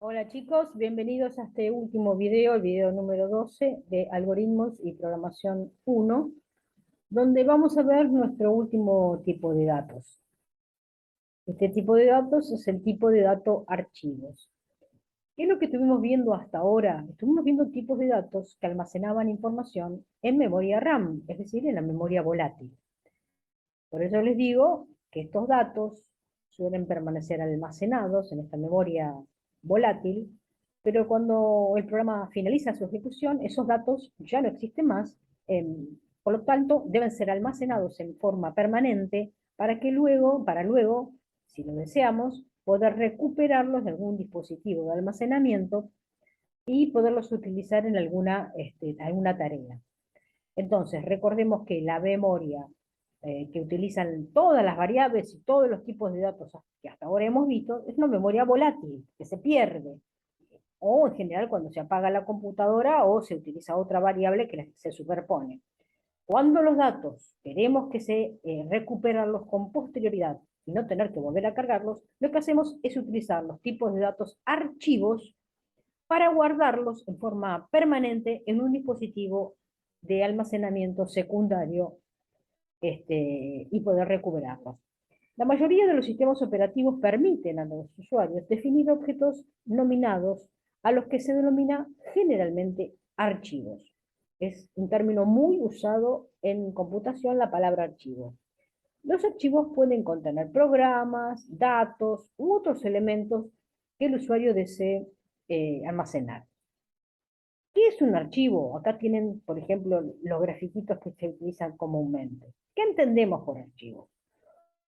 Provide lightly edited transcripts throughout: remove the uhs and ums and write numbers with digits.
Hola chicos, bienvenidos a este último video, el video número 12 de Algoritmos y Programación 1, donde vamos a ver nuestro último tipo de datos. Este tipo de datos es el tipo de dato archivos. ¿Qué es lo que estuvimos viendo hasta ahora? Estuvimos viendo tipos de datos que almacenaban información en memoria RAM, es decir, en la memoria volátil. Por eso les digo que estos datos suelen permanecer almacenados en esta memoria volátil, pero cuando el programa finaliza su ejecución, esos datos ya no existen más, por lo tanto, deben ser almacenados en forma permanente para luego, si lo deseamos, poder recuperarlos de algún dispositivo de almacenamiento y poderlos utilizar en alguna tarea. Entonces, recordemos que la memoria que utilizan todas las variables y todos los tipos de datos que hasta ahora hemos visto, es una memoria volátil, que se pierde. O en general cuando se apaga la computadora o se utiliza otra variable que se superpone. Cuando los datos queremos que recuperarlos con posterioridad y no tener que volver a cargarlos, lo que hacemos es utilizar los tipos de datos archivos para guardarlos en forma permanente en un dispositivo de almacenamiento secundario y poder recuperarlos. La mayoría de los sistemas operativos permiten a los usuarios definir objetos nominados a los que se denomina generalmente archivos. Es un término muy usado en computación la palabra archivo. Los archivos pueden contener programas, datos u otros elementos que el usuario desee almacenar. ¿Qué es un archivo? Acá tienen, por ejemplo, los grafiquitos que se utilizan comúnmente. ¿Qué entendemos por archivo?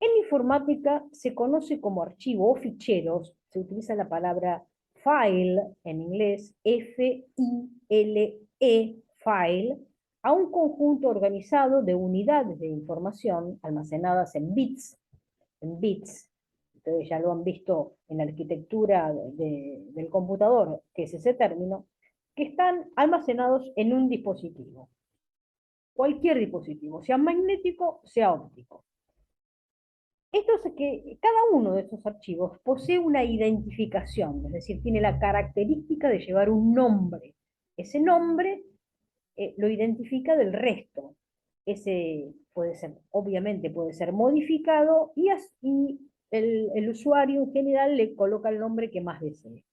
En informática se conoce como archivo o ficheros, se utiliza la palabra file en inglés, F-I-L-E, file, a un conjunto organizado de unidades de información almacenadas en bits. Ustedes ya lo han visto en la arquitectura del computador, que es ese término, que están almacenados en un dispositivo. Cualquier dispositivo, sea magnético, sea óptico. Esto es que cada uno de estos archivos posee una identificación, es decir, tiene la característica de llevar un nombre. Ese nombre lo identifica del resto. Ese puede ser, obviamente puede ser modificado y el usuario en general le coloca el nombre que más desee.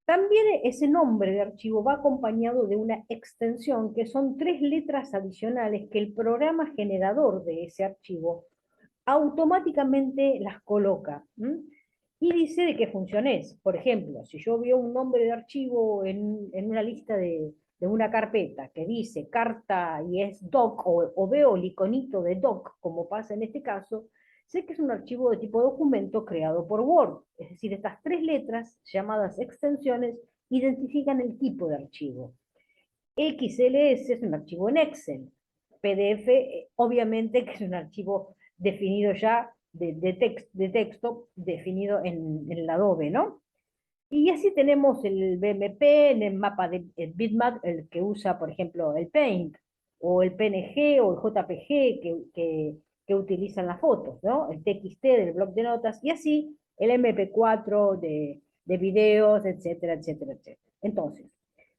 También ese nombre de archivo va acompañado de una extensión que son 3 letras adicionales que el programa generador de ese archivo automáticamente las coloca. Y dice de qué función es. Por ejemplo, si yo veo un nombre de archivo en una lista de una carpeta que dice carta y es doc, o veo el iconito de doc, como pasa en este caso, sé que es un archivo de tipo documento creado por Word. Es decir, estas 3 letras, llamadas extensiones, identifican el tipo de archivo. XLS es un archivo en Excel. PDF, obviamente que es un archivo definido ya de texto, definido en el Adobe, ¿no? Y así tenemos el BMP, el mapa de el bitmap, el que usa, por ejemplo, el Paint, o el PNG o el JPG que utilizan las fotos, ¿no? El TXT del bloc de notas, y así el MP4 de videos, etcétera, etcétera, etcétera. Entonces,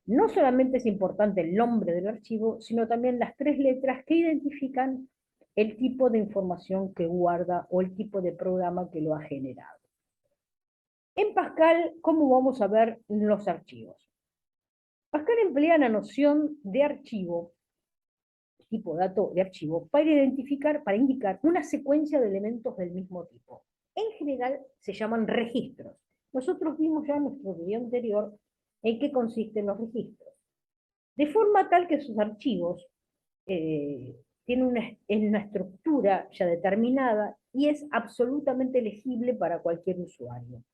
no solamente es importante el nombre del archivo, sino también las 3 letras que identifican el tipo de información que guarda o el tipo de programa que lo ha generado. En Pascal, ¿cómo vamos a ver los archivos? Pascal emplea la noción de archivo, tipo dato de archivo, para indicar una secuencia de elementos del mismo tipo. En general se llaman registros. Nosotros vimos ya en nuestro video anterior en qué consisten los registros. De forma tal que sus archivos tienen una estructura ya determinada y es absolutamente legible para cualquier usuario.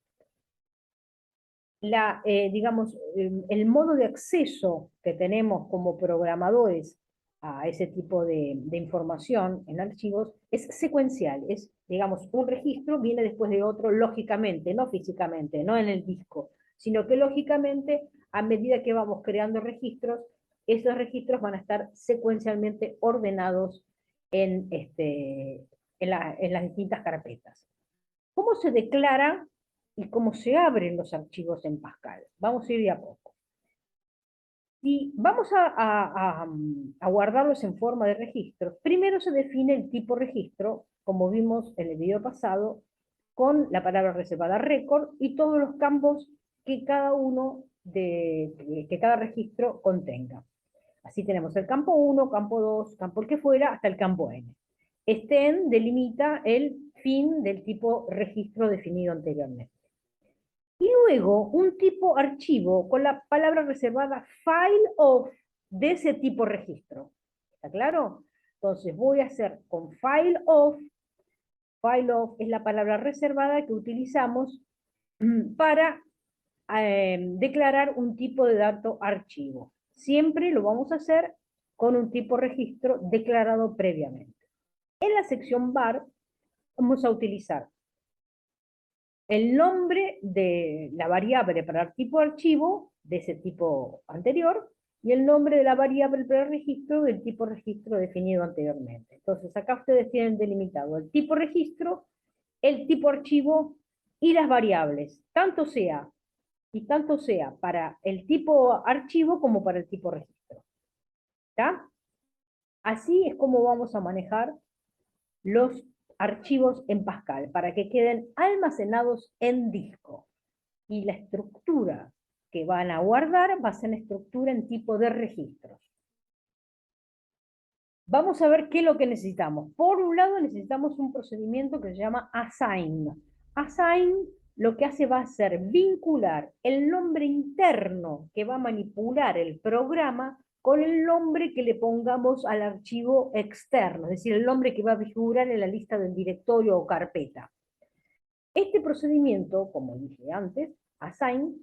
Digamos, el modo de acceso que tenemos como programadores a ese tipo de información en archivos es secuencial, es, digamos, un registro viene después de otro lógicamente, no físicamente, no en el disco, sino que lógicamente a medida que vamos creando registros, esos registros van a estar secuencialmente ordenados en las distintas carpetas. ¿Cómo se declara y cómo se abren los archivos en Pascal. Vamos a ir de a poco. Y vamos a guardarlos en forma de registros. Primero se define el tipo registro, como vimos en el video pasado, con la palabra reservada record y todos los campos que que cada registro contenga. Así tenemos el campo 1, campo 2, campo el que fuera, hasta el campo n. Este n delimita el fin del tipo registro definido anteriormente. Y luego un tipo archivo con la palabra reservada file of de ese tipo registro. ¿Está claro? Entonces voy a hacer con file of es la palabra reservada que utilizamos para declarar un tipo de dato archivo. Siempre lo vamos a hacer con un tipo registro declarado previamente. En la sección var vamos a utilizar el nombre de la variable para el tipo archivo de ese tipo anterior y el nombre de la variable para el registro del tipo registro definido anteriormente. Entonces acá ustedes tienen delimitado el tipo registro, el tipo archivo y las variables, tanto sea para el tipo archivo como para el tipo registro. ¿Está? Así es como vamos a manejar los archivos en Pascal, para que queden almacenados en disco. Y la estructura que van a guardar va a ser una estructura en tipo de registros. Vamos a ver qué es lo que necesitamos. Por un lado necesitamos un procedimiento que se llama assign. Assign lo que hace va a ser vincular el nombre interno que va a manipular el programa con el nombre que le pongamos al archivo externo, es decir, el nombre que va a figurar en la lista del directorio o carpeta. Este procedimiento, como dije antes, assign,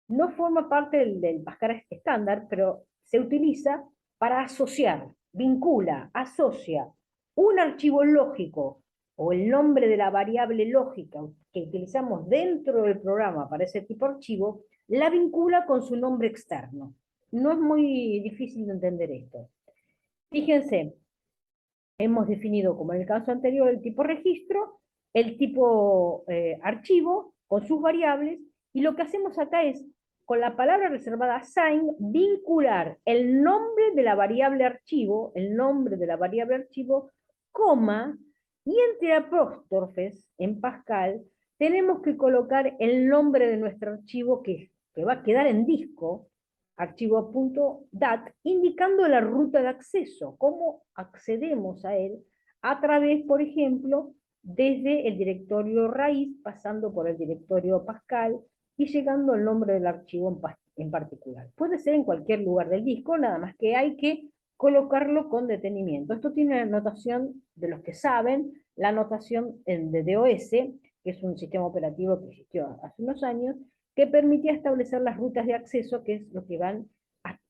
no forma parte del Pascal estándar, pero se utiliza para asociar, vincula, asocia un archivo lógico o el nombre de la variable lógica que utilizamos dentro del programa para ese tipo de archivo, la vincula con su nombre externo. No es muy difícil de entender esto. Fíjense, hemos definido, como en el caso anterior, el tipo registro, el tipo archivo con sus variables, y lo que hacemos acá es, con la palabra reservada assign, vincular el nombre de la variable archivo, coma, y entre apóstrofes en Pascal tenemos que colocar el nombre de nuestro archivo que va a quedar en disco, archivo.dat, indicando la ruta de acceso, cómo accedemos a él a través, por ejemplo, desde el directorio raíz, pasando por el directorio Pascal y llegando al nombre del archivo en particular. Puede ser en cualquier lugar del disco, nada más que hay que colocarlo con detenimiento. Esto tiene la notación de los que saben, la notación de DOS, que es un sistema operativo que existió hace unos años, que permitía establecer las rutas de acceso, que es lo que van,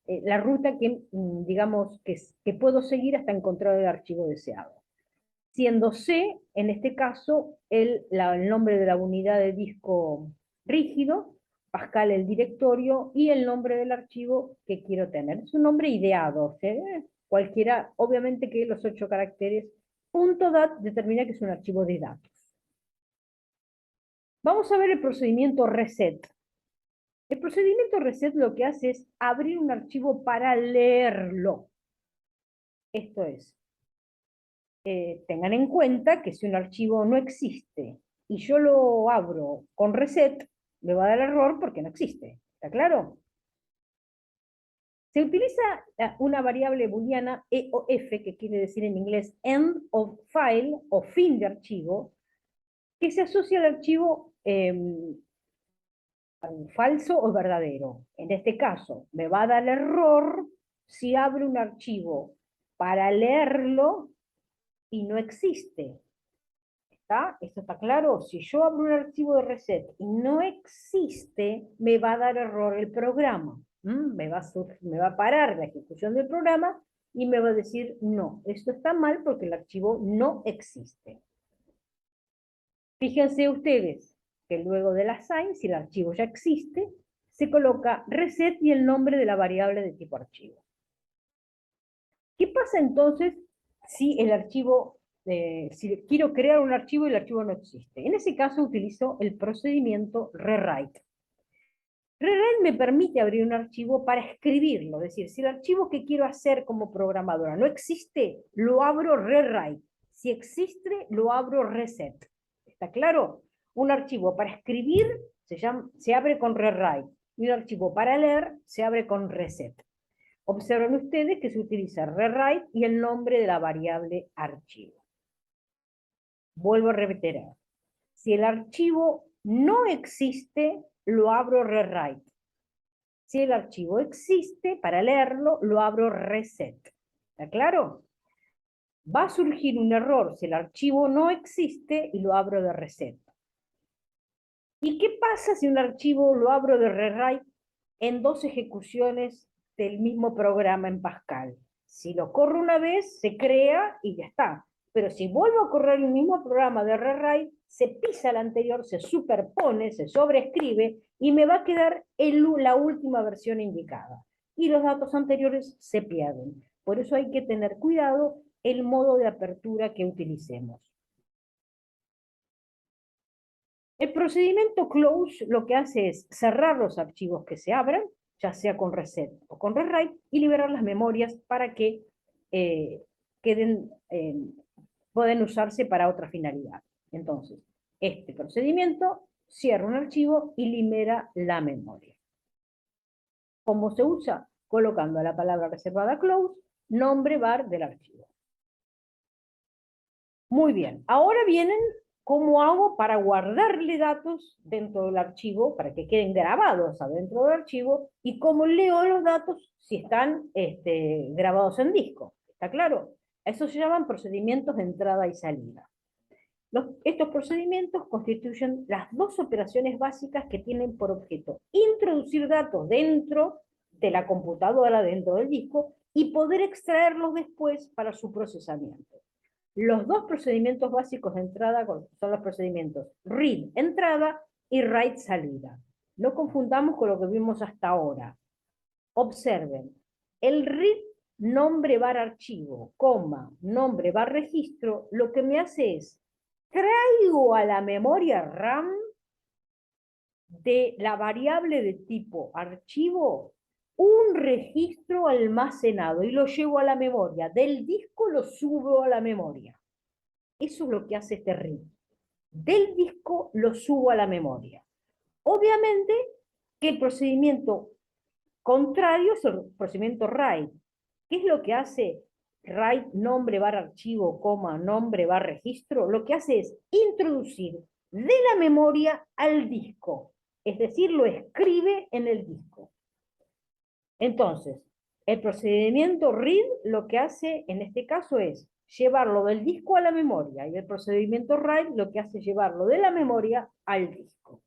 la ruta que, digamos, que puedo seguir hasta encontrar el archivo deseado. Siendo C, en este caso, el nombre de la unidad de disco rígido, Pascal el directorio y el nombre del archivo que quiero tener. Es un nombre ideado, cualquiera, obviamente que los 8 caracteres .dat determina que es un archivo de datos. Vamos a ver el procedimiento reset. El procedimiento reset lo que hace es abrir un archivo para leerlo. Esto es, tengan en cuenta que si un archivo no existe y yo lo abro con reset, me va a dar error porque no existe. ¿Está claro? Se utiliza una variable booleana E o F, que quiere decir en inglés end of file o fin de archivo, que se asocia al archivo falso o verdadero. En este caso, me va a dar error si abro un archivo para leerlo y no existe. ¿Está? ¿Esto está claro? Si yo abro un archivo de reset y no existe, me va a dar error el programa. Me va a parar la ejecución del programa y me va a decir, no, esto está mal porque el archivo no existe. Fíjense ustedes que luego del assign, si el archivo ya existe, se coloca reset y el nombre de la variable de tipo archivo. ¿Qué pasa entonces si el archivo si quiero crear un archivo y el archivo no existe. En ese caso utilizo el procedimiento rewrite. Rewrite me permite abrir un archivo para escribirlo, es decir, si el archivo que quiero hacer como programadora no existe, lo abro rewrite. Si existe, lo abro reset. ¿Está claro? Un archivo para escribir se abre con rewrite y un archivo para leer se abre con reset. Observen ustedes que se utiliza rewrite y el nombre de la variable archivo. Vuelvo a repetir. Si el archivo no existe, lo abro rewrite. Si el archivo existe, para leerlo, lo abro reset. ¿Está claro? Va a surgir un error si el archivo no existe y lo abro de reset. ¿Y qué pasa si un archivo lo abro de rewrite en dos ejecuciones del mismo programa en Pascal? Si lo corro una vez, se crea y ya está. Pero si vuelvo a correr el mismo programa de rewrite, se pisa el anterior, se superpone, se sobreescribe y me va a quedar la última versión indicada. Y los datos anteriores se pierden. Por eso hay que tener cuidado el modo de apertura que utilicemos. El procedimiento close lo que hace es cerrar los archivos que se abran, ya sea con reset o con rewrite, y liberar las memorias para que pueden usarse para otra finalidad. Entonces, este procedimiento cierra un archivo y libera la memoria. ¿Cómo se usa? Colocando la palabra reservada close, nombre var del archivo. Muy bien, ahora vienen cómo hago para guardarle datos dentro del archivo, para que queden grabados adentro del archivo, y cómo leo los datos si están grabados en disco. ¿Está claro? Eso se llaman procedimientos de entrada y salida. Estos procedimientos constituyen las dos operaciones básicas que tienen por objeto introducir datos dentro de la computadora, dentro del disco, y poder extraerlos después para su procesamiento. Los dos procedimientos básicos de entrada son los procedimientos read entrada y write salida. No confundamos con lo que vimos hasta ahora. Observen, el read nombre var archivo, coma, nombre var registro, lo que me hace es traigo a la memoria RAM de la variable de tipo archivo un registro almacenado y lo llevo a la memoria. Del disco lo subo a la memoria. Eso es lo que hace este read. Del disco lo subo a la memoria. Obviamente que el procedimiento contrario es el procedimiento write. ¿Qué es lo que hace write nombre var archivo, coma, nombre var registro? Lo que hace es introducir de la memoria al disco. Es decir, lo escribe en el disco. Entonces, el procedimiento read lo que hace en este caso es llevarlo del disco a la memoria, y el procedimiento write lo que hace es llevarlo de la memoria al disco.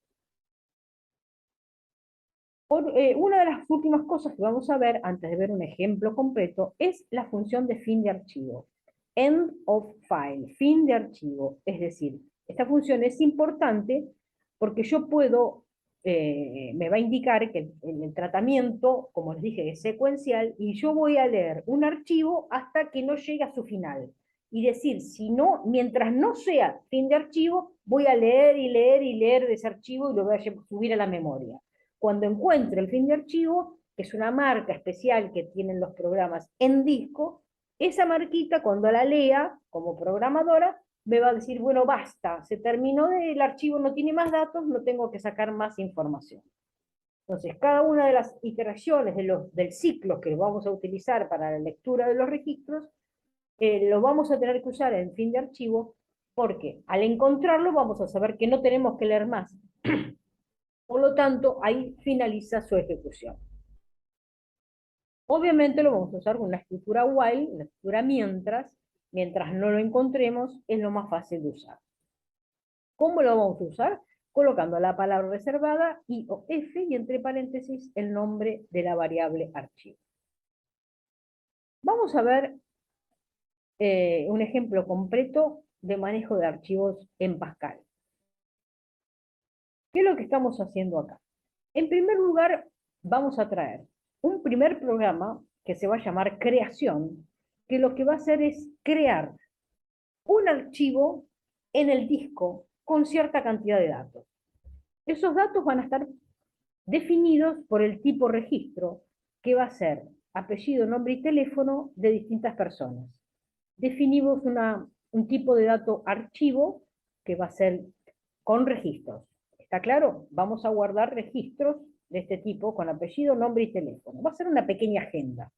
Una de las últimas cosas que vamos a ver antes de ver un ejemplo completo es la función de fin de archivo. End of file, fin de archivo. Es decir, esta función es importante porque yo puedo, me va a indicar que el tratamiento, como les dije, es secuencial y yo voy a leer un archivo hasta que no llegue a su final. Y decir, si no, mientras no sea fin de archivo, voy a leer y leer y leer de ese archivo y lo voy a subir a la memoria. Cuando encuentre el fin de archivo, que es una marca especial que tienen los programas en disco, esa marquita cuando la lea como programadora me va a decir, bueno, basta, se terminó el archivo, no tiene más datos, no tengo que sacar más información. Entonces, cada una de las iteraciones del ciclo que vamos a utilizar para la lectura de los registros, lo vamos a tener que usar en fin de archivo, porque al encontrarlo vamos a saber que no tenemos que leer más. Por lo tanto, ahí finaliza su ejecución. Obviamente lo vamos a usar con una escritura while, una escritura mientras no lo encontremos, es lo más fácil de usar. ¿Cómo lo vamos a usar? Colocando la palabra reservada I o F y entre paréntesis el nombre de la variable archivo. Vamos a ver un ejemplo completo de manejo de archivos en Pascal. ¿Qué es lo que estamos haciendo acá? En primer lugar, vamos a traer un primer programa que se va a llamar creación, que lo que va a hacer es crear un archivo en el disco con cierta cantidad de datos. Esos datos van a estar definidos por el tipo registro, que va a ser apellido, nombre y teléfono de distintas personas. Definimos un tipo de dato archivo que va a ser con registros. ¿Está claro? Vamos a guardar registros de este tipo con apellido, nombre y teléfono. Va a ser una pequeña agenda.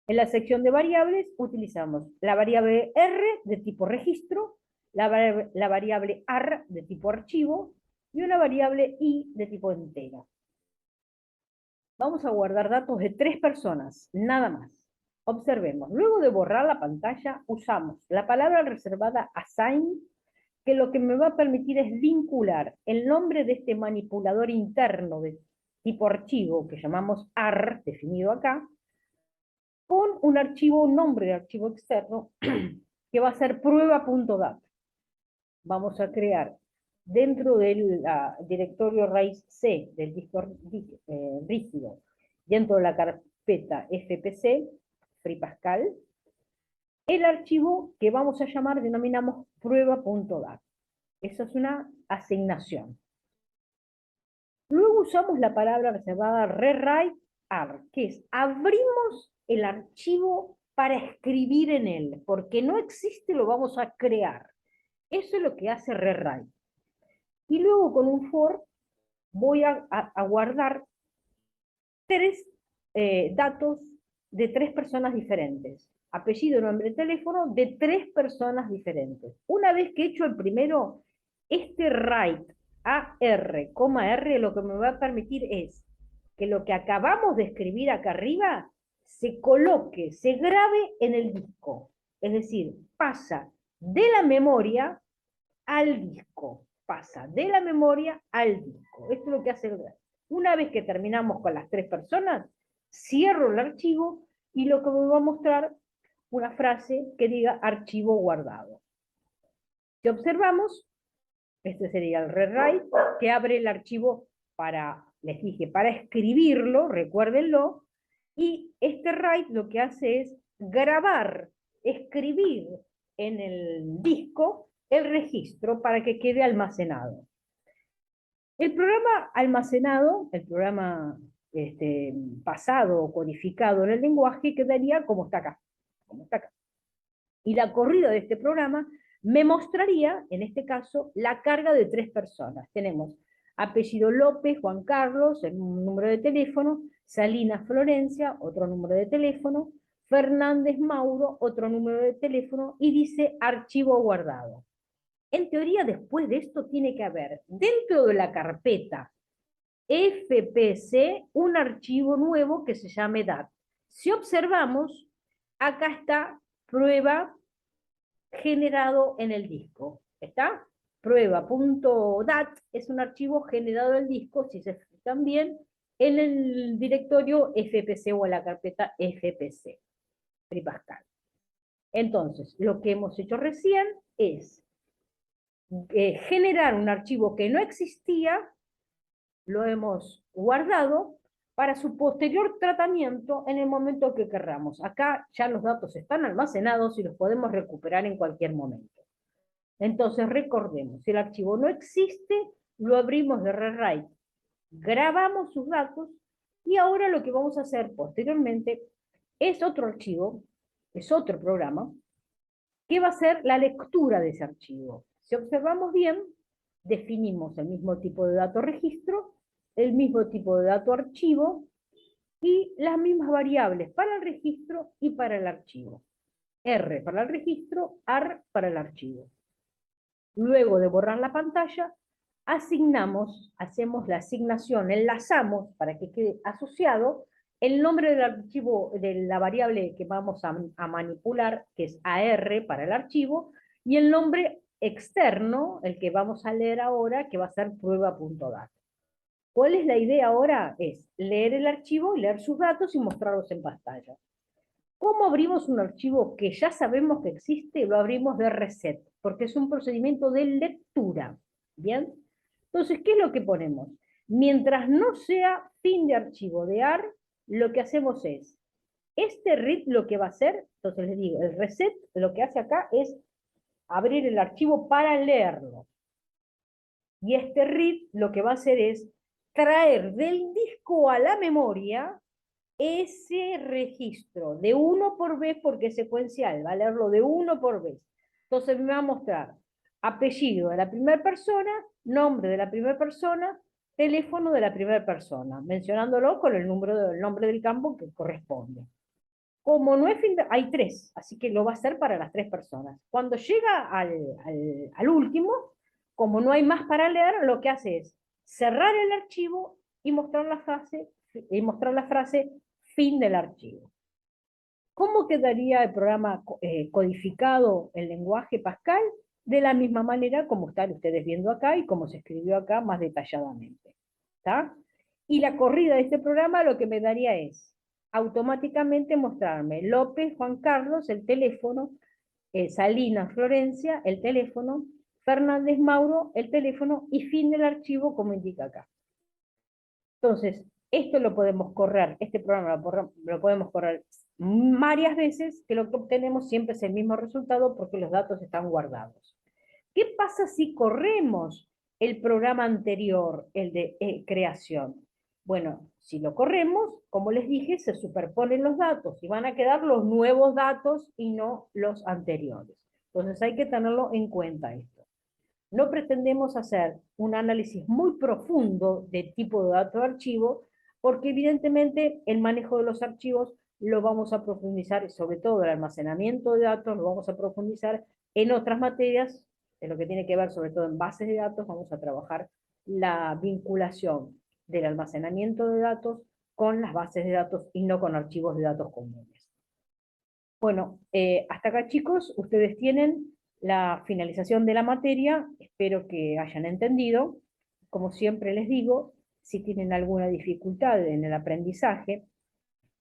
En la sección de variables utilizamos la variable R de tipo registro, la variable AR de tipo archivo y una variable I de tipo entera. Vamos a guardar datos de 3 personas, nada más. Observemos, luego de borrar la pantalla, usamos la palabra reservada assign, que lo que me va a permitir es vincular el nombre de este manipulador interno de tipo archivo, que llamamos AR, definido acá, con un archivo, un nombre de archivo externo, que va a ser prueba.dat. Vamos a crear dentro del directorio raíz C del disco rígido, dentro de la carpeta FPC, FreePascal, el archivo que vamos a llamar, denominamos prueba.dat. Eso es una asignación. Luego usamos la palabra reservada rewrite_ar, que es abrimos el archivo para escribir en él, porque no existe, lo vamos a crear. Eso es lo que hace rewrite. Y luego con un for voy a guardar 3 datos de 3 personas diferentes. Apellido, nombre, teléfono de 3 personas diferentes. Una vez que he hecho el primero, este write AR, R, lo que me va a permitir es que lo que acabamos de escribir acá arriba se coloque, se grabe en el disco. Es decir, pasa de la memoria al disco. Pasa de la memoria al disco. Esto es lo que hace el write. Una vez que terminamos con las 3 personas, cierro el archivo y lo que me va a mostrar una frase que diga archivo guardado. Si observamos, este sería el rewrite, que abre el archivo para, les dije, para escribirlo, recuérdenlo, y este write lo que hace es grabar, escribir en el disco el registro para que quede almacenado. El programa almacenado, el programa pasado o codificado en el lenguaje, quedaría como está acá. Como está acá. Y la corrida de este programa me mostraría, en este caso, la carga de 3 personas. Tenemos apellido López, Juan Carlos, un número de teléfono, Salinas Florencia, otro número de teléfono, Fernández Mauro, otro número de teléfono, y dice archivo guardado. En teoría, después de esto tiene que haber, dentro de la carpeta FPC, un archivo nuevo que se llame DAT. Si observamos, acá está prueba generado en el disco. ¿Está? Prueba.dat es un archivo generado en el disco, si se fijan bien, en el directorio FPC o en la carpeta FPC, FreePascal. Entonces, lo que hemos hecho recién es generar un archivo que no existía, lo hemos guardado para su posterior tratamiento en el momento que querramos. Acá ya los datos están almacenados y los podemos recuperar en cualquier momento. Entonces recordemos, si el archivo no existe, lo abrimos de rewrite, grabamos sus datos y ahora lo que vamos a hacer posteriormente es otro archivo, es otro programa, que va a hacer la lectura de ese archivo. Si observamos bien, definimos el mismo tipo de dato registro, el mismo tipo de dato archivo y las mismas variables para el registro y para el archivo. R para el registro, AR para el archivo. Luego de borrar la pantalla, asignamos, hacemos la asignación, enlazamos para que quede asociado el nombre del archivo, de la variable que vamos a manipular, que es AR para el archivo, y el nombre externo, el que vamos a leer ahora, que va a ser prueba.dat. ¿Cuál es la idea ahora? Es leer el archivo, leer sus datos y mostrarlos en pantalla. ¿Cómo abrimos un archivo que ya sabemos que existe? Lo abrimos de reset, porque es un procedimiento de lectura. ¿Bien? Entonces, ¿qué es lo que ponemos? Mientras no sea fin de archivo de AR, lo que hacemos es, este read lo que va a hacer, entonces les digo, el reset lo que hace acá es abrir el archivo para leerlo. Y este read lo que va a hacer es traer del disco a la memoria ese registro de uno por vez, porque es secuencial, va a leerlo de uno por vez. Entonces me va a mostrar apellido de la primera persona, nombre de la primera persona, teléfono de la primera persona, mencionándolo con el nombre del campo que corresponde. Como no es hay tres, así que lo va a hacer para las tres personas. Cuando llega al último, como no hay más para leer, lo que hace es cerrar el archivo y mostrar la frase fin del archivo. ¿Cómo quedaría el programa codificado en lenguaje Pascal? De la misma manera como están ustedes viendo acá y como se escribió acá más detalladamente. ¿Está? Y la corrida de este programa lo que me daría es automáticamente mostrarme López Juan Carlos, el teléfono, Salinas Florencia, el teléfono, Fernández Mauro, el teléfono, y fin del archivo como indica acá. Entonces, esto lo podemos correr, este programa lo podemos correr varias veces, que lo que obtenemos siempre es el mismo resultado porque los datos están guardados. ¿Qué pasa si corremos el programa anterior, el de creación? Bueno, si lo corremos, como les dije, se superponen los datos y van a quedar los nuevos datos y no los anteriores. Entonces hay que tenerlo en cuenta esto. No pretendemos hacer un análisis muy profundo de tipo de dato de archivo, porque evidentemente el manejo de los archivos lo vamos a profundizar, sobre todo el almacenamiento de datos, lo vamos a profundizar en otras materias, en lo que tiene que ver sobre todo en bases de datos, vamos a trabajar la vinculación del almacenamiento de datos con las bases de datos y no con archivos de datos comunes. Bueno, hasta acá chicos, ustedes tienen la finalización de la materia, espero que hayan entendido. Como siempre les digo, si tienen alguna dificultad en el aprendizaje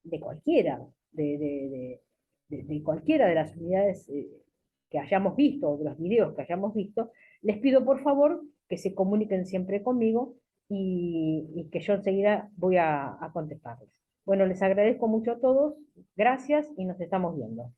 de cualquiera, de cualquiera de las unidades que hayamos visto, o de los videos que hayamos visto, les pido por favor que se comuniquen siempre conmigo y que yo enseguida voy a contestarles. Bueno, les agradezco mucho a todos, gracias y nos estamos viendo.